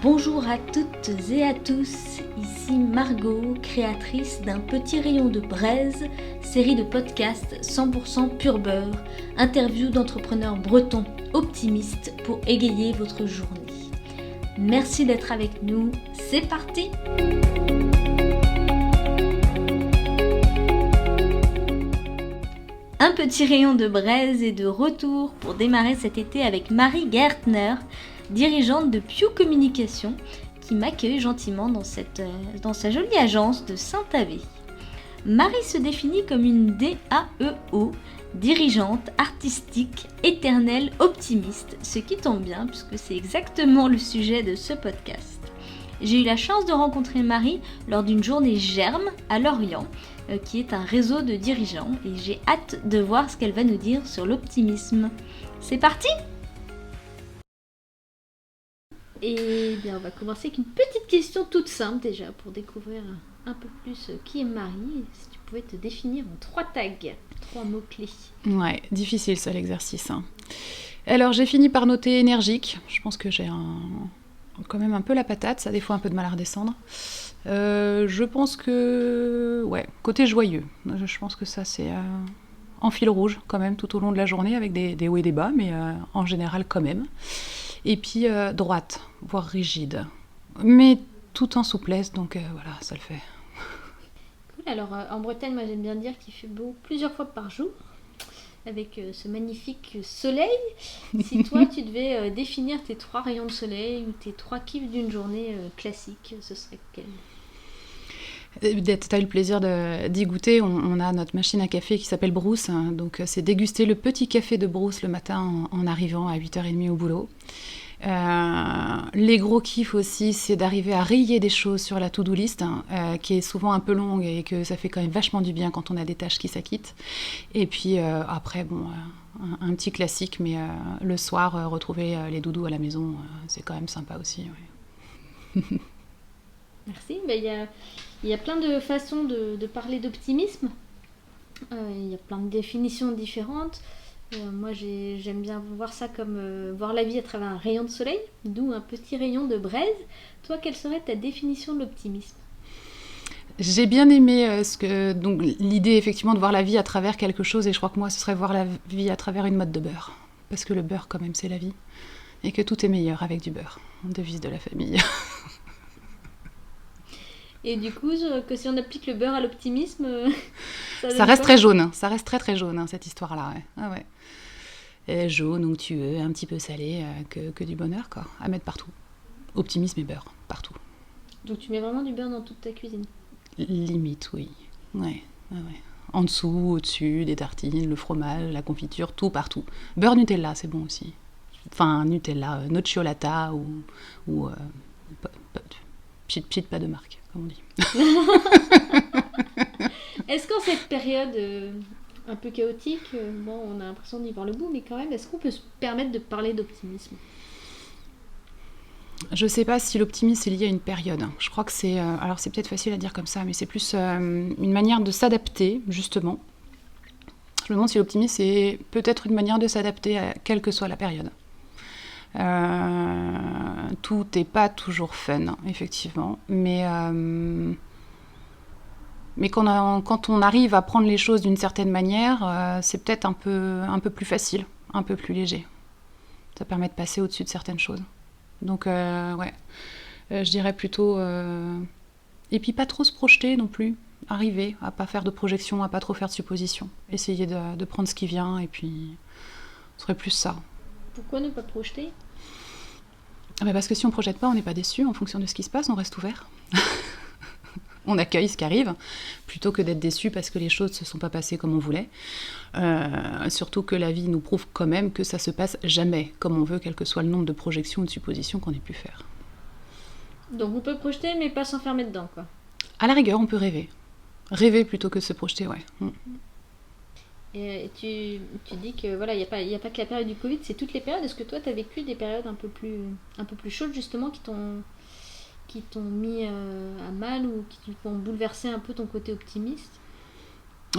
Bonjour à toutes et à tous, ici Margot, créatrice d'un petit rayon de braise, série de podcasts 100% pur beurre, interviews d'entrepreneurs bretons optimistes pour égayer votre journée. Merci d'être avec nous, c'est parti! Un petit rayon de braise est de retour pour démarrer cet été avec Marie Gertner, dirigeante de Pew Communication, qui m'accueille gentiment dans sa jolie agence de Saint-Avé. Marie se définit comme une DAEO, dirigeante artistique éternelle optimiste, ce qui tombe bien puisque c'est exactement le sujet de ce podcast. J'ai eu la chance de rencontrer Marie lors d'une journée Germe à Lorient, qui est un réseau de dirigeants, et j'ai hâte de voir ce qu'elle va nous dire sur l'optimisme. C'est parti! Et bien on va commencer avec une petite question toute simple déjà pour découvrir un peu plus qui est Marie. Si tu pouvais te définir en 3 tags, 3 mots-clés. Ouais, difficile ça l'exercice. Alors j'ai fini par noter énergique. Je pense que j'ai quand même un peu la patate, ça a des fois un peu de mal à redescendre. Je pense que... Ouais, côté joyeux. Je pense que ça c'est en fil rouge quand même tout au long de la journée avec des hauts et des bas, mais en général quand même. Et puis droite, voire rigide, mais tout en souplesse, donc voilà, ça le fait. Cool, alors en Bretagne, moi j'aime bien dire qu'il fait beau plusieurs fois par jour, avec ce magnifique soleil. Si toi tu devais définir tes 3 rayons de soleil ou tes 3 kiffs d'une journée classique, ce serait quel ? Tu as eu le plaisir d'y goûter. On a notre machine à café qui s'appelle Brousse. Donc, c'est déguster le petit café de Brousse le matin en arrivant à 8h30 au boulot. Les gros kiffs aussi, c'est d'arriver à rayer des choses sur la to-do list, qui est souvent un peu longue et que ça fait quand même vachement du bien quand on a des tâches qui s'acquittent. Et puis après, un petit classique, mais le soir, retrouver les doudous à la maison, c'est quand même sympa aussi. Ouais. Merci. Il y a plein de façons de parler d'optimisme. Il y a plein de définitions différentes. Moi, j'aime bien voir ça comme voir la vie à travers un rayon de soleil, d'où un petit rayon de braise. Toi, quelle serait ta définition de l'optimisme ? J'ai bien aimé donc l'idée effectivement de voir la vie à travers quelque chose, et je crois que moi, ce serait voir la vie à travers une motte de beurre. Parce que le beurre, quand même, c'est la vie. Et que tout est meilleur avec du beurre. Devise de la famille. Et du coup, que si on applique le beurre à l'optimisme, ça reste très jaune. Ça reste très très jaune, cette histoire-là. Ouais. Ah ouais. Jaune, onctueux, un petit peu salé, que du bonheur, quoi. À mettre partout. Optimisme et beurre, partout. Donc tu mets vraiment du beurre dans toute ta cuisine ? Limite, oui. Ouais. En dessous, au-dessus, des tartines, le fromage, la confiture, tout partout. Beurre Nutella, c'est bon aussi. Enfin, Nutella, nocciolata ou pchit pas de marque, comme on dit. Est-ce qu'en cette période un peu chaotique, on a l'impression d'y voir le bout, mais quand même, est-ce qu'on peut se permettre de parler d'optimisme ? Je ne sais pas si l'optimisme est lié à une période. Je crois que c'est... alors c'est peut-être facile à dire comme ça, mais c'est plus une manière de s'adapter, justement. Je me demande si l'optimisme c'est peut-être une manière de s'adapter à quelle que soit la période. Tout n'est pas toujours fun, effectivement, mais quand on arrive à prendre les choses d'une certaine manière, c'est peut-être un peu plus facile, un peu plus léger. Ça permet de passer au-dessus de certaines choses. Donc, je dirais plutôt... Et puis pas trop se projeter non plus, arriver à pas faire de projection, à pas trop faire de suppositions. Essayer de prendre ce qui vient, et puis ce serait plus ça. Pourquoi ne pas projeter ? Parce que si on ne projette pas, on n'est pas déçu. En fonction de ce qui se passe, on reste ouvert. On accueille ce qui arrive, plutôt que d'être déçu parce que les choses ne se sont pas passées comme on voulait. Surtout que la vie nous prouve quand même que ça ne se passe jamais comme on veut, quel que soit le nombre de projections ou de suppositions qu'on ait pu faire. Donc on peut projeter, mais pas s'enfermer dedans, quoi. À la rigueur, on peut rêver. Rêver plutôt que se projeter, ouais. Et tu dis que voilà, il y a pas que la période du Covid, c'est toutes les périodes. Est-ce que toi, tu as vécu des périodes un peu plus chaudes, justement, qui t'ont mis à mal ou qui t'ont bouleversé un peu ton côté optimiste ?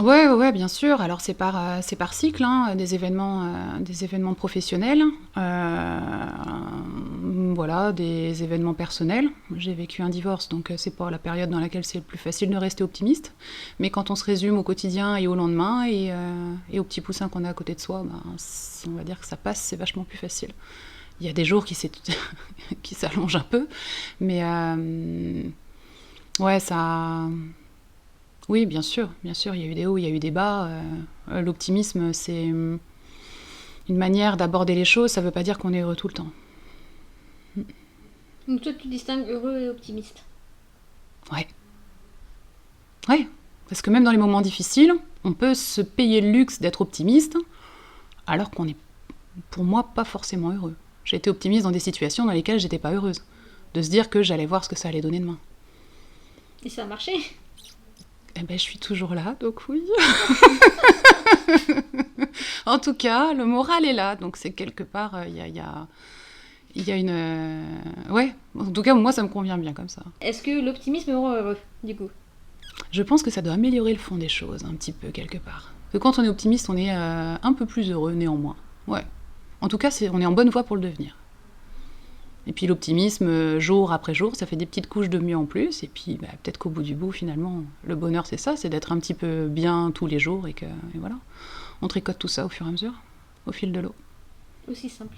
Ouais, bien sûr. Alors c'est par cycle, des événements professionnels. Voilà, voilà, des événements personnels. J'ai vécu un divorce, donc c'est pas la période dans laquelle c'est le plus facile de rester optimiste. Mais quand on se résume au quotidien et au lendemain et aux petits poussins qu'on a à côté de soi, on va dire que ça passe, c'est vachement plus facile. Il y a des jours qui s'allongent un peu, mais ouais, ça... Oui, bien sûr, il y a eu des hauts, il y a eu des bas. L'optimisme, c'est une manière d'aborder les choses, ça veut pas dire qu'on est heureux tout le temps. Donc toi, tu distingues heureux et optimiste. Ouais. Ouais, parce que même dans les moments difficiles, on peut se payer le luxe d'être optimiste, alors qu'on est, pour moi, pas forcément heureux. J'ai été optimiste dans des situations dans lesquelles j'étais pas heureuse. De se dire que j'allais voir ce que ça allait donner demain. Et ça a marché? Eh ben, je suis toujours là, donc oui. En tout cas, le moral est là, donc c'est quelque part, il y a une... Ouais, en tout cas, moi, ça me convient bien comme ça. Est-ce que l'optimisme rend heureux, du coup? Je pense que ça doit améliorer le fond des choses, un petit peu, quelque part. Que quand on est optimiste, on est un peu plus heureux, néanmoins. Ouais. En tout cas, on est en bonne voie pour le devenir. Et puis l'optimisme, jour après jour, ça fait des petites couches de mieux en plus. Et puis peut-être qu'au bout du bout, finalement, le bonheur, c'est ça, c'est d'être un petit peu bien tous les jours. Et voilà, on tricote tout ça au fur et à mesure, au fil de l'eau. Aussi simple.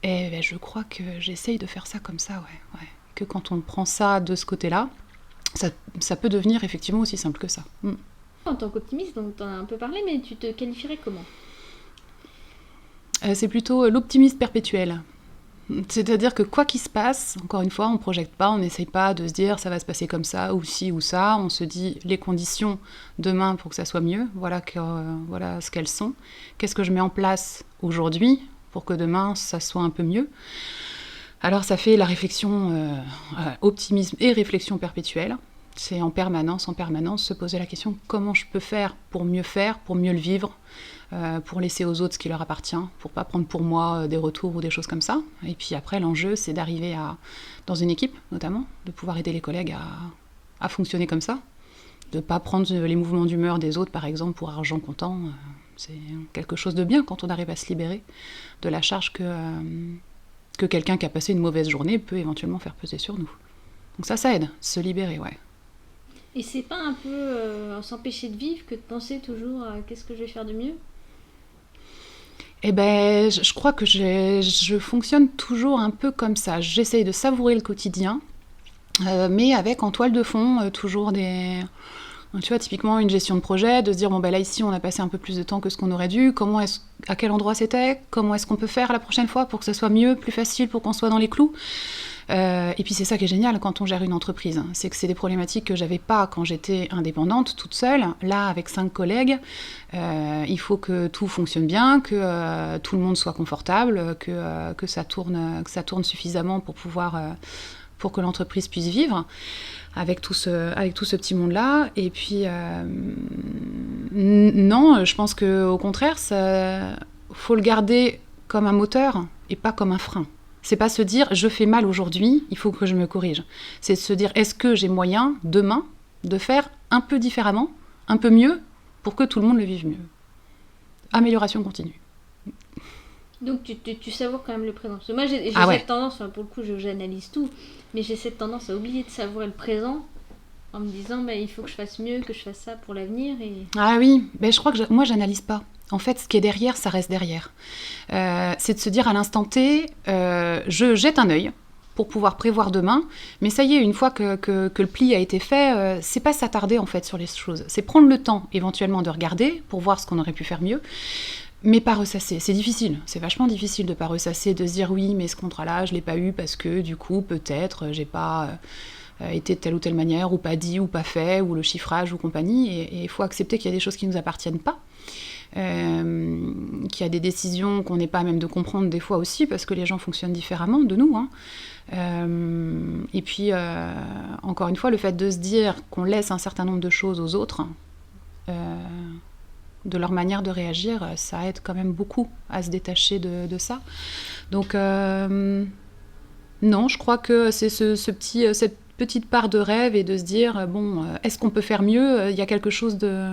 Et je crois que j'essaye de faire ça comme ça, ouais. Que quand on prend ça de ce côté-là, ça peut devenir effectivement aussi simple que ça. En tant qu'optimiste, donc t'en as un peu parlé, mais tu te qualifierais comment? C'est plutôt l'optimiste perpétuel. C'est-à-dire que quoi qu'il se passe, encore une fois, on ne projette pas, on n'essaye pas de se dire ça va se passer comme ça, ou ci ou ça. On se dit les conditions demain pour que ça soit mieux, voilà ce qu'elles sont. Qu'est-ce que je mets en place aujourd'hui pour que demain ça soit un peu mieux? Alors ça fait la réflexion, optimisme et réflexion perpétuelle. C'est en permanence, se poser la question comment je peux faire, pour mieux le vivre, pour laisser aux autres ce qui leur appartient, pour pas prendre pour moi des retours ou des choses comme ça. Et puis après, l'enjeu, c'est d'arriver dans une équipe, notamment, de pouvoir aider les collègues à fonctionner comme ça, de pas prendre les mouvements d'humeur des autres, par exemple, pour argent comptant. C'est quelque chose de bien quand on arrive à se libérer de la charge que quelqu'un qui a passé une mauvaise journée peut éventuellement faire peser sur nous. Donc ça aide, se libérer, ouais. Et c'est pas un peu s'empêcher de vivre que de penser toujours à qu'est-ce que je vais faire de mieux? Eh ben, je crois que je fonctionne toujours un peu comme ça. J'essaye de savourer le quotidien, mais avec en toile de fond toujours des... Tu vois, typiquement une gestion de projet, de se dire, bon ben là ici on a passé un peu plus de temps que ce qu'on aurait dû, à quel endroit c'était, comment est-ce qu'on peut faire la prochaine fois pour que ça soit mieux, plus facile, pour qu'on soit dans les clous. Et puis c'est ça qui est génial quand on gère une entreprise, c'est que c'est des problématiques que j'avais pas quand j'étais indépendante, toute seule. Là, avec 5 collègues, il faut que tout fonctionne bien, que tout le monde soit confortable, que ça tourne suffisamment pour que l'entreprise puisse vivre avec tout ce petit monde-là. Et puis, non, je pense qu'au contraire, faut le garder comme un moteur et pas comme un frein. C'est pas se dire, je fais mal aujourd'hui, il faut que je me corrige. C'est se dire, est-ce que j'ai moyen, demain, de faire un peu différemment, un peu mieux, pour que tout le monde le vive mieux. Amélioration continue. Donc tu savoures quand même le présent. Parce que moi j'ai ouais. cette tendance, pour le coup j'analyse tout, mais j'ai cette tendance à oublier de savourer le présent en me disant il faut que je fasse mieux, que je fasse ça pour l'avenir. Ah oui, je crois que moi j'analyse pas. En fait, ce qui est derrière, ça reste derrière. C'est de se dire à l'instant T, je jette un œil pour pouvoir prévoir demain, mais ça y est, une fois que le pli a été fait, c'est pas s'attarder en fait sur les choses. C'est prendre le temps éventuellement de regarder pour voir ce qu'on aurait pu faire mieux, mais pas ressasser. C'est difficile, c'est vachement difficile de pas ressasser, de se dire oui, mais ce contrat-là, je l'ai pas eu parce que du coup, peut-être, j'ai pas... été de telle ou telle manière, ou pas dit, ou pas fait, ou le chiffrage, ou compagnie, et il faut accepter qu'il y a des choses qui ne nous appartiennent pas, qu'il y a des décisions qu'on n'est pas à même de comprendre des fois aussi, parce que les gens fonctionnent différemment de nous, hein. Et puis, encore une fois, le fait de se dire qu'on laisse un certain nombre de choses aux autres, de leur manière de réagir, ça aide quand même beaucoup à se détacher de ça. Donc, non, je crois que c'est cette petite part de rêve et de se dire, est-ce qu'on peut faire mieux? Il y a quelque chose de...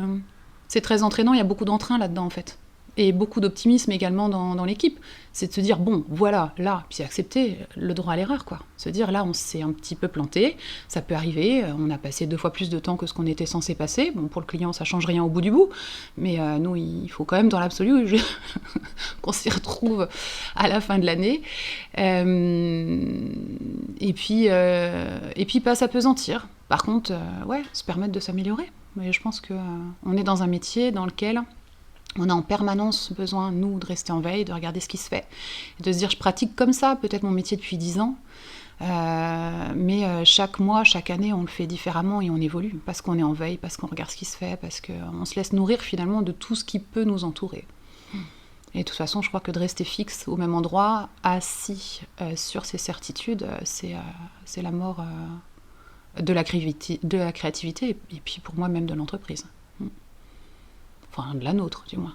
C'est très entraînant, il y a beaucoup d'entrain là-dedans, en fait. et beaucoup d'optimisme également dans l'équipe. C'est de se dire, bon, voilà, là, puis accepter le droit à l'erreur, quoi. Se dire, là, on s'est un petit peu planté, ça peut arriver, on a passé 2 fois plus de temps que ce qu'on était censé passer. Bon, pour le client, ça change rien au bout du bout, mais nous, il faut quand même, dans l'absolu, qu'on s'y retrouve à la fin de l'année. Et puis pas s'apesantir. Par contre, se permettre de s'améliorer. Mais je pense qu'on est dans un métier dans lequel on a en permanence besoin, nous, de rester en veille, de regarder ce qui se fait. Et de se dire, je pratique comme ça, peut-être mon métier depuis 10 ans, mais chaque mois, chaque année, on le fait différemment et on évolue. Parce qu'on est en veille, parce qu'on regarde ce qui se fait, parce qu'on se laisse nourrir finalement de tout ce qui peut nous entourer. Et de toute façon, je crois que de rester fixe au même endroit, assis sur ses certitudes, c'est la mort de la créativité et puis pour moi même de l'entreprise. Enfin, de la nôtre, du moins.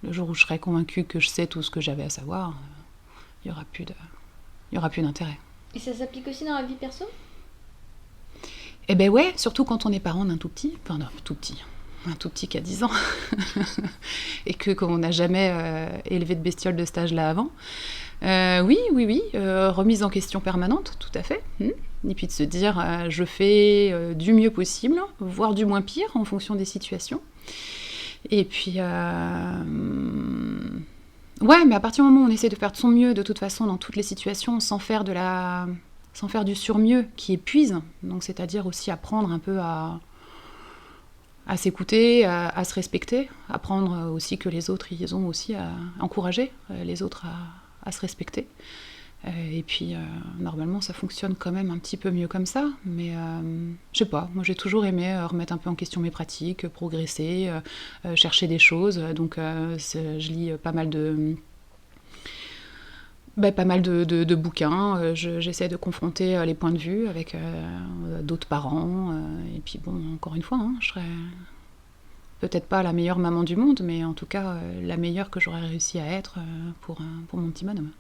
Le jour où je serai convaincue que je sais tout ce que j'avais à savoir, il n'y aura plus d'intérêt. Et ça s'applique aussi dans la vie perso ? Eh ben ouais, surtout quand on est parent d'un tout petit, un tout petit qui a 10 ans, et qu'on n'a jamais élevé de bestiole de cet âge-là avant. Oui, remise en question permanente, tout à fait. Et puis de se dire, je fais du mieux possible, voire du moins pire, en fonction des situations. Et puis, mais à partir du moment où on essaie de faire de son mieux, de toute façon, dans toutes les situations, sans faire du surmieux qui épuise, donc c'est-à-dire aussi apprendre un peu à s'écouter, à se respecter, apprendre aussi que les autres, ils ont aussi à encourager les autres à se respecter. Et puis, normalement, ça fonctionne quand même un petit peu mieux comme ça. Mais je sais pas, moi j'ai toujours aimé remettre un peu en question mes pratiques, progresser, chercher des choses. Donc, je lis pas mal de bouquins. J'essaie de confronter les points de vue avec d'autres parents. Et puis, bon, encore une fois, je serais peut-être pas la meilleure maman du monde, mais en tout cas, la meilleure que j'aurais réussi à être pour mon petit bonhomme.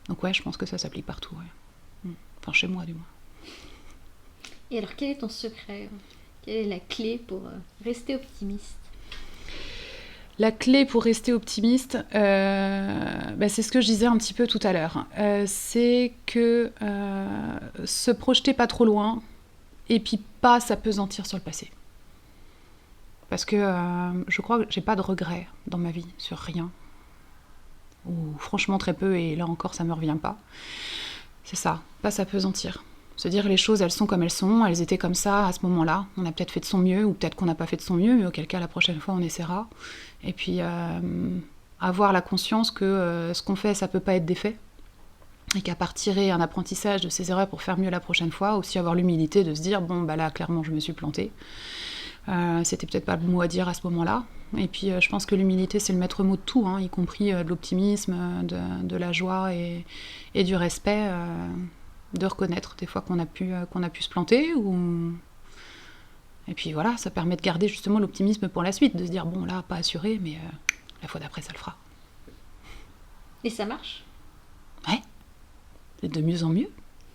Donc ouais, je pense que ça s'applique partout, ouais. Enfin, chez moi, du moins. Et alors, quel est ton secret ? Quelle est la clé pour rester optimiste ? La clé pour rester optimiste, c'est ce que je disais un petit peu tout à l'heure. C'est que se projeter pas trop loin et puis pas s'apesantir sur le passé. Parce que je crois que j'ai pas de regrets dans ma vie sur rien. Ou franchement très peu, et là encore ça me revient pas. C'est ça, pas s'apesantir. Se dire les choses, elles sont comme elles sont, elles étaient comme ça à ce moment-là. On a peut-être fait de son mieux, ou peut-être qu'on n'a pas fait de son mieux, mais auquel cas la prochaine fois on essaiera. Et puis avoir la conscience que ce qu'on fait, ça peut pas être défait. Et qu'à part tirer un apprentissage de ses erreurs pour faire mieux la prochaine fois, aussi avoir l'humilité de se dire, bon bah là clairement je me suis plantée. C'était peut-être pas le mot à dire à ce moment-là. Et puis je pense que l'humilité c'est le maître mot de tout, y compris de l'optimisme, de la joie et du respect, de reconnaître des fois qu'on a pu se planter. Et puis voilà, ça permet de garder justement l'optimisme pour la suite, de se dire bon là pas assuré, mais la fois d'après ça le fera. Et ça marche ? Ouais, c'est de mieux en mieux,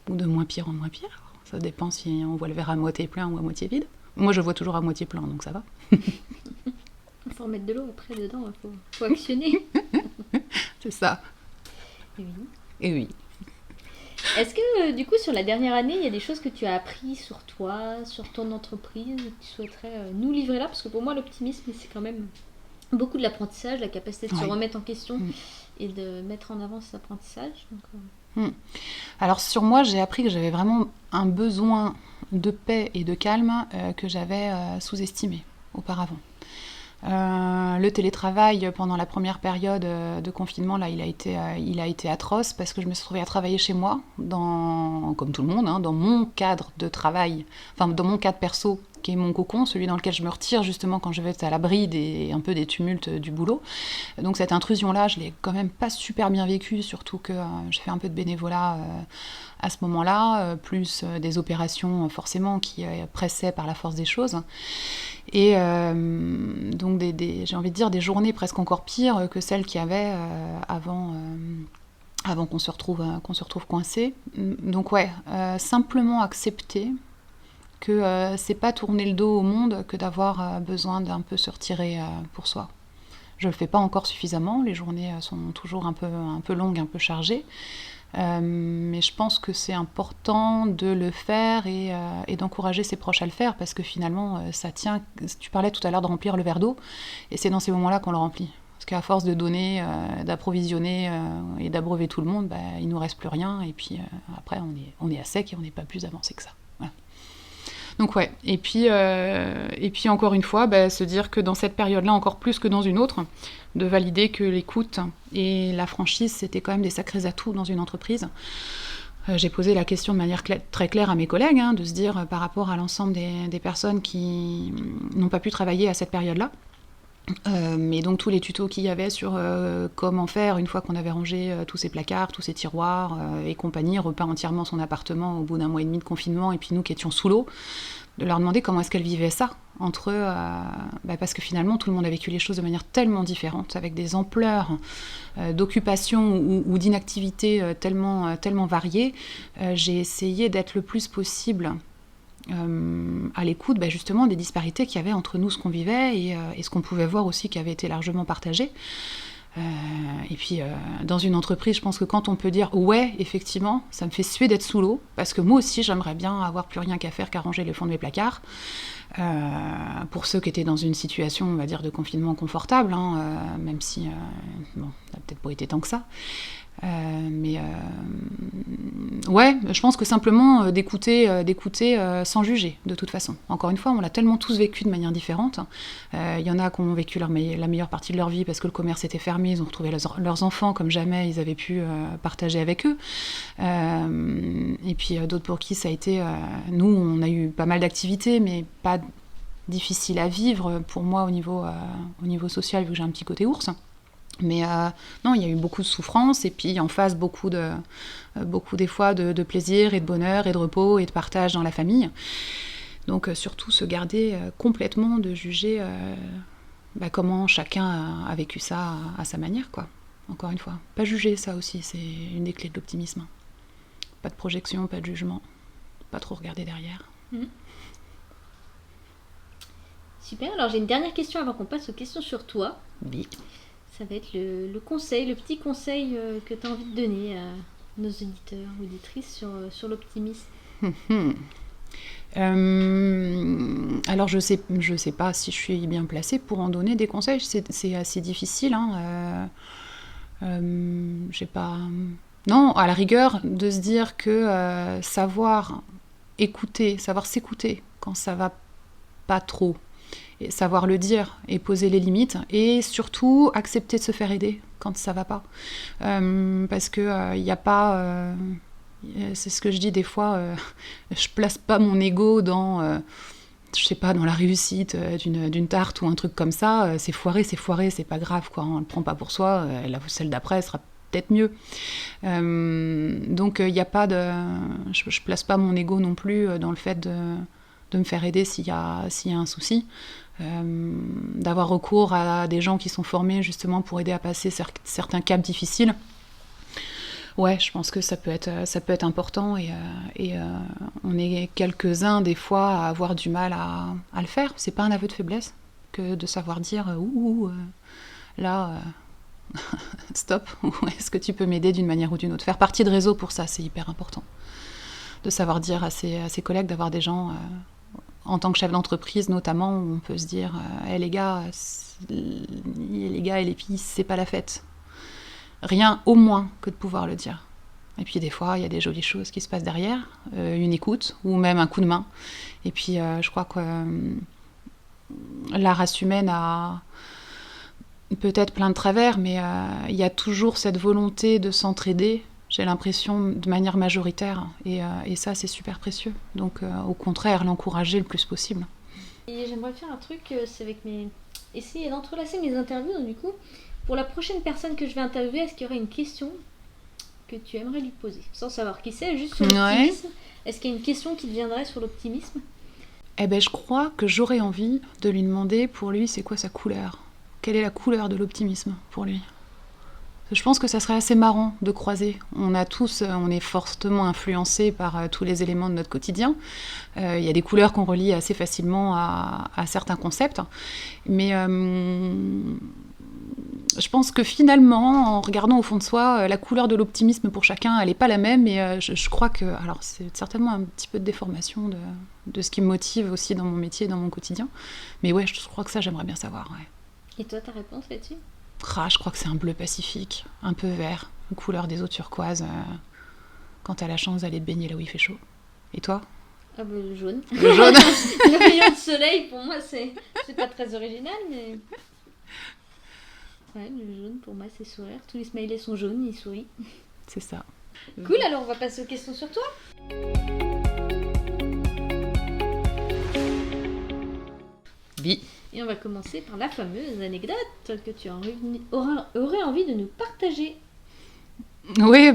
ou de moins pire en moins pire. Ça dépend si on voit le verre à moitié plein ou à moitié vide. Moi, je vois toujours à moitié plein, donc ça va. Il faut remettre de l'eau après dedans, il faut actionner. C'est ça. Et oui. Est-ce que, du coup, sur la dernière année, il y a des choses que tu as appris sur toi, sur ton entreprise, que tu souhaiterais nous livrer là ? Parce que pour moi, l'optimisme, c'est quand même beaucoup de l'apprentissage, la capacité de se remettre en question et de mettre en avant cet apprentissage. Donc, Alors, sur moi, j'ai appris que j'avais vraiment un besoin de paix et de calme que j'avais sous-estimé auparavant. Le télétravail pendant la première période de confinement, là, il a été atroce parce que je me suis retrouvée à travailler chez moi, comme tout le monde, dans mon cadre de travail, enfin dans mon cadre perso, qui est mon cocon, celui dans lequel je me retire justement quand je vais être à l'abri un peu des tumultes du boulot. Donc cette intrusion-là, je l'ai quand même pas super bien vécue, surtout que je fais un peu de bénévolat à ce moment-là, plus des opérations forcément qui pressaient par la force des choses. Et donc j'ai envie de dire des journées presque encore pires que celles qu'il y avait avant qu'on se retrouve coincé. Donc simplement accepter que c'est pas tourner le dos au monde que d'avoir besoin d'un peu se retirer pour soi. Je le fais pas encore suffisamment. Les journées sont toujours un peu longues, un peu chargées. Mais je pense que c'est important de le faire et d'encourager ses proches à le faire parce que finalement, ça tient. Tu parlais tout à l'heure de remplir le verre d'eau et c'est dans ces moments-là qu'on le remplit. Parce qu'à force de donner, d'approvisionner et d'abreuver tout le monde, il nous reste plus rien et puis après on est à sec et on n'est pas plus avancé que ça. Voilà. Donc ouais, et puis encore une fois, se dire que dans cette période-là, encore plus que dans une autre, de valider que l'écoute et la franchise, c'était quand même des sacrés atouts dans une entreprise. J'ai posé la question de manière très claire à mes collègues, de se dire par rapport à l'ensemble des personnes qui n'ont pas pu travailler à cette période-là, mais donc tous les tutos qu'il y avait sur comment faire une fois qu'on avait rangé tous ces placards, tous ces tiroirs et compagnie, repeint entièrement son appartement au bout d'un mois et demi de confinement, et puis nous qui étions sous l'eau, de leur demander comment est-ce qu'elles vivaient ça entre eux, parce que finalement tout le monde a vécu les choses de manière tellement différente, avec des ampleurs d'occupation ou d'inactivité tellement variées. J'ai essayé d'être le plus possible à l'écoute justement des disparités qu'il y avait entre nous, ce qu'on vivait et ce qu'on pouvait voir aussi qui avait été largement partagé. Et puis dans une entreprise, je pense que quand on peut dire ouais, effectivement, ça me fait suer d'être sous l'eau, parce que moi aussi j'aimerais bien avoir plus rien qu'à faire qu'à ranger le fond de mes placards. Pour ceux qui étaient dans une situation, on va dire, de confinement confortable, même si ça n'a peut-être pas été tant que ça. Ouais, je pense que simplement d'écouter sans juger, de toute façon. Encore une fois, on l'a tellement tous vécu de manière différente. Il y en a qui ont vécu la meilleure partie de leur vie parce que le commerce était fermé, ils ont retrouvé leurs enfants comme jamais ils avaient pu partager avec eux. Et puis d'autres pour qui ça a été... nous, on a eu pas mal d'activités, mais pas difficile à vivre pour moi au niveau social, vu que j'ai un petit côté ours. Mais non, il y a eu beaucoup de souffrance et puis en face beaucoup des fois de plaisir et de bonheur et de repos et de partage dans la famille. Donc surtout se garder complètement de juger comment chacun a vécu ça à sa manière, quoi. Encore une fois, pas juger, ça aussi, c'est une des clés de l'optimisme. Pas de projection, pas de jugement, pas trop regarder derrière. Super, alors j'ai une dernière question avant qu'on passe aux questions sur toi. Oui. Ça va être le petit conseil que tu as envie de donner à nos auditeurs, auditrices sur l'optimisme. Alors je sais pas si je suis bien placée pour en donner des conseils, c'est assez difficile. J'ai pas... Non, à la rigueur, de se dire que savoir écouter, savoir s'écouter quand ça va pas trop, et savoir le dire et poser les limites, et surtout accepter de se faire aider quand ça va pas, parce que il y a pas c'est ce que je dis des fois, je place pas mon ego dans je sais pas, dans la réussite d'une tarte ou un truc comme ça. C'est foiré, c'est pas grave, quoi, on le prend pas pour soi, celle d'après sera peut-être mieux. Donc il y a pas de... je place pas mon ego non plus dans le fait de me faire aider s'il y a un souci. D'avoir recours à des gens qui sont formés justement pour aider à passer certains caps difficiles. Ouais, je pense que ça peut être important et on est quelques-uns des fois à avoir du mal à le faire. C'est pas un aveu de faiblesse que de savoir dire là stop, est-ce que tu peux m'aider d'une manière ou d'une autre. Faire partie de réseau pour ça, c'est hyper important. De savoir dire à ses collègues, d'avoir des gens... en tant que chef d'entreprise, notamment, on peut se dire les gars et les filles, c'est pas la fête. Rien au moins que de pouvoir le dire. Et puis des fois, il y a des jolies choses qui se passent derrière, une écoute ou même un coup de main. Et puis je crois que la race humaine a peut-être plein de travers, mais il y a toujours cette volonté de s'entraider, j'ai l'impression, de manière majoritaire. Et ça, c'est super précieux. Donc au contraire, l'encourager le plus possible. Et j'aimerais faire un truc, c'est avec essayer d'entrelacer mes interviews, donc du coup... Pour la prochaine personne que je vais interviewer, est-ce qu'il y aurait une question que tu aimerais lui poser? Sans savoir qui c'est, juste sur l'optimisme. Ouais. Est-ce qu'il y a une question qui te viendrait sur l'optimisme? Je crois que j'aurais envie de lui demander, pour lui, c'est quoi sa couleur? Quelle est la couleur de l'optimisme pour lui? Je pense que ça serait assez marrant de croiser. On est fortement influencés par tous les éléments de notre quotidien. Il y a des couleurs qu'on relie assez facilement à certains concepts. Mais... Je pense que finalement, en regardant au fond de soi, la couleur de l'optimisme pour chacun, elle n'est pas la même. Et je crois que, alors c'est certainement un petit peu de déformation de ce qui me motive aussi dans mon métier, dans mon quotidien. Mais ouais, je crois que ça, j'aimerais bien savoir. Ouais. Et toi, ta réponse là-dessus? Je crois que c'est un bleu pacifique, un peu vert, une couleur des eaux turquoises, quand t'as la chance d'aller te baigner là où il fait chaud. Et toi? Ah bah, le jaune. Le jaune. Le rayon de soleil, pour moi, c'est pas très original, mais... Ouais, le jaune, pour moi, c'est sourire. Tous les smileys sont jaunes, ils sourient. C'est ça. Cool, alors on va passer aux questions sur toi. Oui. Et on va commencer par la fameuse anecdote que tu aurais envie de nous partager. Oui,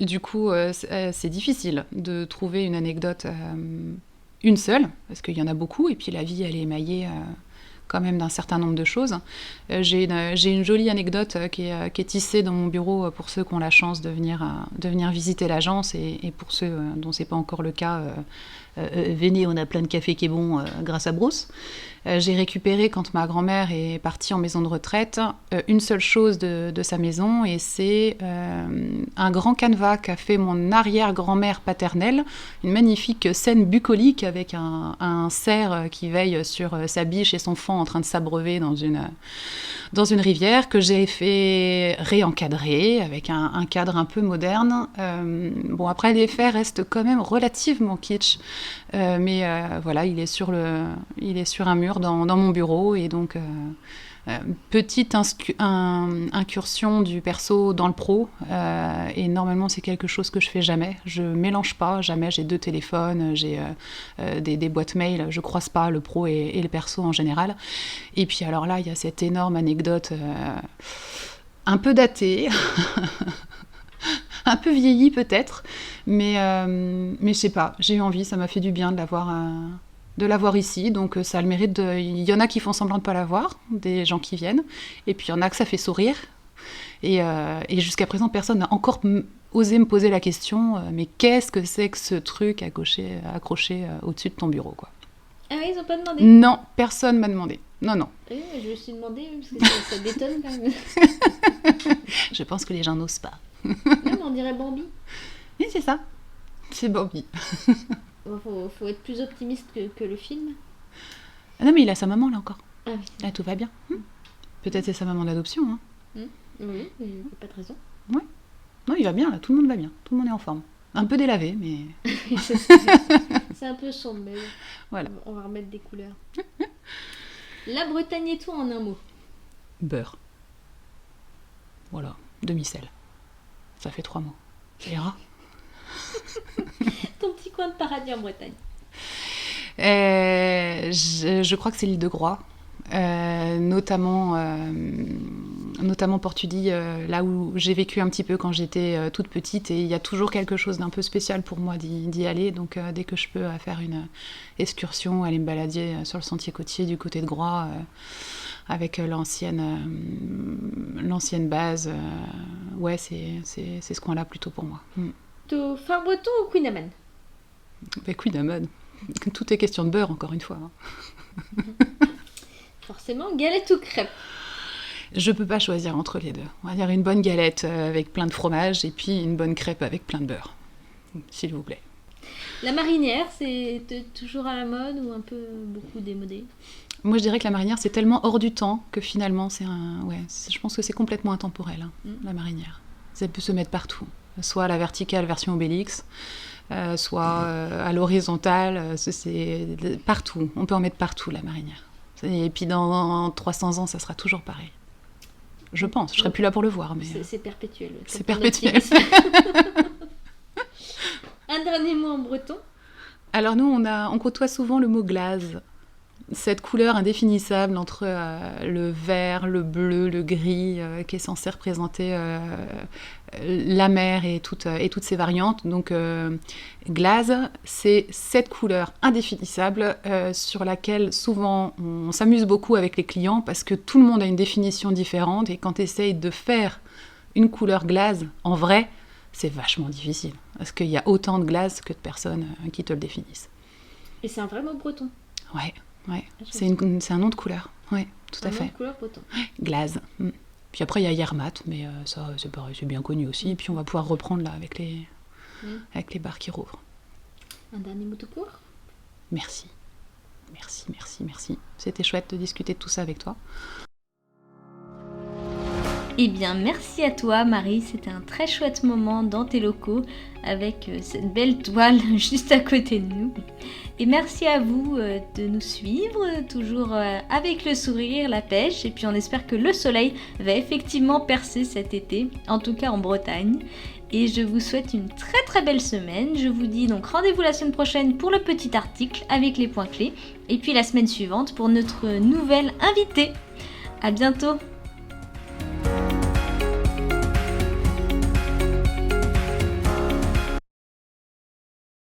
du coup, c'est difficile de trouver une anecdote, une seule, parce qu'il y en a beaucoup, et puis la vie, elle est émaillée quand même d'un certain nombre de choses. J'ai une jolie anecdote qui est tissée dans mon bureau pour ceux qui ont la chance de venir visiter l'agence, et pour ceux dont c'est pas encore le cas, venez, on a plein de café qui est bon grâce à Bruce. J'ai récupéré, quand ma grand-mère est partie en maison de retraite, une seule chose de sa maison, et c'est un grand canevas qu'a fait mon arrière-grand-mère paternelle, une magnifique scène bucolique avec un cerf qui veille sur sa biche et son faon en train de s'abreuver dans une rivière, que j'ai fait réencadrer avec un cadre un peu moderne. Bon, après, l'effet reste quand même relativement kitsch, mais voilà, il est sur un mur dans mon bureau, et donc petite incursion du perso dans le pro, et normalement c'est quelque chose que je fais jamais. Je mélange pas, jamais. J'ai 2 téléphones, j'ai des boîtes mail, je croise pas le pro et le perso en général. Et puis alors là, il y a cette énorme anecdote un peu datée, un peu vieillie peut-être, mais je sais pas, j'ai eu envie, ça m'a fait du bien de l'avoir ici, donc ça a le mérite de... Il y en a qui font semblant de pas l'avoir, des gens qui viennent, et puis il y en a que ça fait sourire, et jusqu'à présent personne n'a encore osé me poser la question, mais qu'est-ce que c'est que ce truc accroché au-dessus de ton bureau, quoi. Ah oui, ils ont pas demandé? Non, personne m'a demandé. Non. Oui, je me suis demandé, parce que ça détonne quand même. Je pense que les gens n'osent pas. Non, mais on dirait Bambi. Oui, c'est ça. C'est Bambi. Faut être plus optimiste que le film. Ah non, mais il a sa maman là encore. Ah oui. Là, tout va bien. Peut-être c'est sa maman d'adoption. Hein. Oui, il n'y a pas de raison. Ouais. Non, il va bien là, tout le monde va bien. Tout le monde est en forme. Un peu délavé, mais... C'est un peu sombre, mais voilà. On va remettre des couleurs. La Bretagne et tout en un mot. Beurre. Voilà, demi-sel. Ça fait 3 mots. Ça ira. Ton petit coin de paradis en Bretagne. Je crois que c'est l'île de Groix. Notamment Portudie, là où j'ai vécu un petit peu quand j'étais toute petite, et il y a toujours quelque chose d'un peu spécial pour moi d'y aller, donc dès que je peux faire une excursion, aller me balader sur le sentier côtier du côté de Groix, avec l'ancienne base, ouais, c'est ce coin-là plutôt pour moi. Plutôt phare breton ou Queen Amman? Queen Amman. Tout est question de beurre, encore une fois. Forcément, galette ou crêpe? Je peux pas choisir entre les deux. On va dire une bonne galette avec plein de fromage, et puis une bonne crêpe avec plein de beurre, s'il vous plaît. La marinière, c'est toujours à la mode ou un peu beaucoup démodé? Moi, je dirais que la marinière, c'est tellement hors du temps que finalement, je pense que c'est complètement intemporel, la marinière. Ça peut se mettre partout, soit à la verticale version Obélix, soit à l'horizontale, c'est partout. On peut en mettre partout, la marinière. Et puis dans 300 ans, ça sera toujours pareil. Je pense. Je serai plus là pour le voir, mais... C'est perpétuel. C'est perpétuel. Un dernier mot en breton? Alors nous, on côtoie souvent le mot glaze. Cette couleur indéfinissable entre le vert, le bleu, le gris, qui est censé représenter la mer et toutes ses variantes. Donc glaze, c'est cette couleur indéfinissable sur laquelle souvent on s'amuse beaucoup avec les clients, parce que tout le monde a une définition différente, et quand tu essayes de faire une couleur glaze en vrai, c'est vachement difficile, parce qu'il y a autant de glaze que de personnes qui te le définissent. Et c'est un vrai mot breton? Ouais. C'est un nom de couleur, oui, tout à fait. Un nom de couleur breton. Glaze. Puis après, il y a Yermatt, mais ça, c'est pareil, c'est bien connu aussi. Et puis on va pouvoir reprendre là avec les bars qui rouvrent. Un dernier mot tout court ? Merci. C'était chouette de discuter de tout ça avec toi. Eh bien, merci à toi, Marie. C'était un très chouette moment dans tes locaux avec cette belle toile juste à côté de nous. Et merci à vous de nous suivre, toujours avec le sourire, la pêche. Et puis, on espère que le soleil va effectivement percer cet été, en tout cas en Bretagne. Et je vous souhaite une très très belle semaine. Je vous dis donc rendez-vous la semaine prochaine pour le petit article avec les points clés. Et puis la semaine suivante pour notre nouvelle invitée. À bientôt!